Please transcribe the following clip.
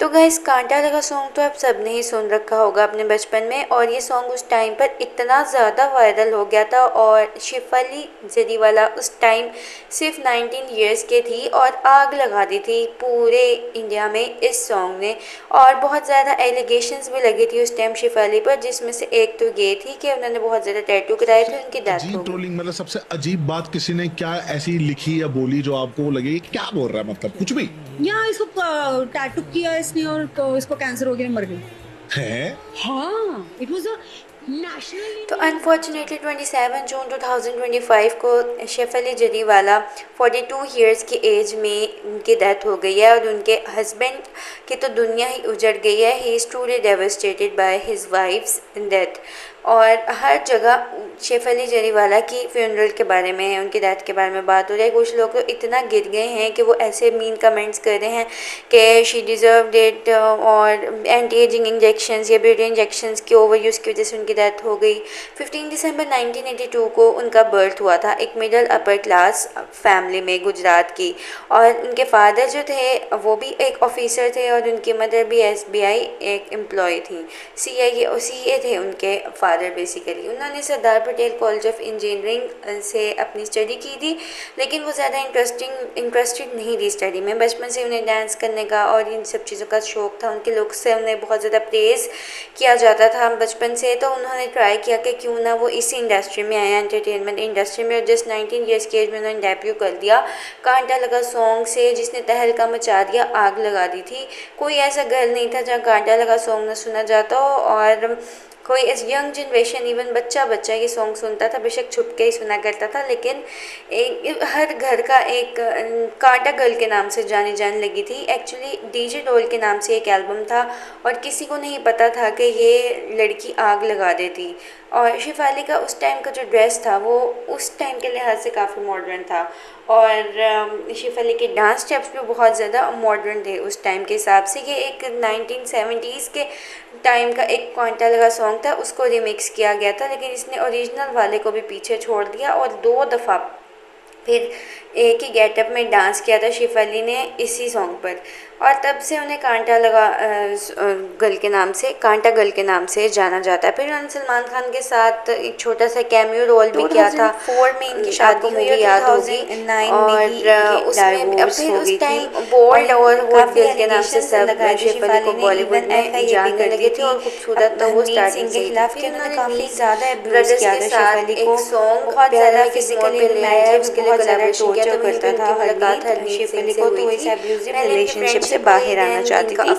तो गाइस कांटा लगा सॉन्ग तो आप सबने ही सुन रखा होगा अपने बचपन में। और ये सॉन्ग उस टाइम पर इतना ज़्यादा वायरल हो गया था। और शेफाली जरीवाला उस टाइम सिर्फ 19 ईयर्स के थी और आग लगा दी थी पूरे इंडिया में इस सॉन्ग ने। और बहुत ज़्यादा एलिगेशंस भी लगी थी उस टाइम शेफाली पर, जिसमें से एक तो ये थी कि उन्होंने बहुत ज़्यादा टैटू कराए सबसे थे, उनकी डेथ हो अजीब गई। ट्रोलिंग मतलब सबसे अजीब बात किसी ने क्या ऐसी लिखी या बोली जो आपको लगे ये क्या बोल रहा है, मतलब कुछ भी यहाँ इसको टैटू किया इसने और तो इसको कैंसर हो गया, मर गई। है। हाँ, इट वाज अ नेशनल तो अनफॉर्चुनेटली 27 जून 2025 को शेफाली जरीवाला 42 ईयर्स की एज में उनकी डेथ हो गई है। और उनके हस्बैंड की तो दुनिया ही उजड़ गई है। He is truly devastated by his wives death. और हर जगह शेफाली जरीवाला की फ्यूनरल के बारे में, उनकी डेथ के बारे में बात हो रही है। कुछ लोग तो इतना गिर गए हैं कि वो ऐसे मीन कमेंट्स कर रहे हैं कि शी डिज़र्व इट, और एंटी एजिंग इंजेक्शंस या ब्यूटी इंजेक्शंस के ओवर यूज़ की वजह से उनकी डेथ हो गई। 15 दिसंबर 1982 को उनका बर्थ हुआ था एक मिडिल अपर क्लास फैमिली में गुजरात की। और उनके फादर जो थे वो भी एक ऑफिसर थे और उनकी मदर भी SBI एक एम्प्लॉय थी। CA थे उनके फादर बेसिकली। उन्होंने Sardar Patel college of engineering से अपनी स्टडी की थी, लेकिन वो ज़्यादा इंटरेस्टेड नहीं थी स्टडी में। बचपन से उन्हें डांस करने का और इन सब चीज़ों का शौक़ था। उनके लुक्स से उन्हें बहुत ज़्यादा प्रेज़ किया जाता था बचपन से। तो उन्होंने ट्राई किया कि क्यों ना वो इसी इंडस्ट्री में आए, एंटरटेनमेंट इंडस्ट्री में। और जस्ट 19 ईयर्स की एज में उन्होंने डेब्यू कर दिया कांटा लगा सॉन्ग से, जिसने तहलका मचा दिया, आग लगा दी थी। कोई ऐसा घर नहीं था जहाँ कांटा लगा सॉन्ग ना सुना जाता हो। और कोई इस यंग जनरेशन, इवन बच्चा ये सॉन्ग सुनता था, बेशक छुप के ही सुना करता था, लेकिन हर घर का एक कांटा गर्ल के नाम से जानी जाने लगी थी। एक्चुअली डीजे डोल के नाम से एक एल्बम था और किसी को नहीं पता था कि ये लड़की आग लगा देती। और शेफाली का उस टाइम का जो ड्रेस था वो उस टाइम के लिहाज से काफ़ी मॉडर्न था। और शेफाली के डांस स्टेप्स भी बहुत ज़्यादा मॉडर्न थे उस टाइम के हिसाब से। ये एक 1970s के टाइम का एक कांटा लगा सॉन्ग था, उसको रिमिक्स किया गया था, लेकिन इसने ओरिजिनल वाले को भी पीछे छोड़ दिया और 2 दफ़ा फिर एक ही गेटअप में डांस किया था शेफाली ने इसी सॉन्ग पर। और तब से उन्हें कांटा गर्ल के नाम से जाना जाता है। फिर उन्होंने सलमान खान के साथ एक छोटा सा कैमियो रोल भी किया था। 2004 में इनकी शादी हुई है, याद होगी। और उसमें फिर उस टाइम बोल्ड और हॉट गर्ल के नाम से सब शेफाली को बॉलीवुड में जानने लगे थे। और खूबसूरत तो वो स्टार्टिंग से ही थी। फिर उन्होंने काफ़ी ज़्यादा ब्रदर्स के साथ एक सॉन्ग बहुत ज़्यादा फिजिकली रिलेटेड उसके लिए कोलैबोरेशन किया था। मुलाकात हरमीत सिंह से हुई थी। रिलेशनशिप से बाहर आना चाहती थी।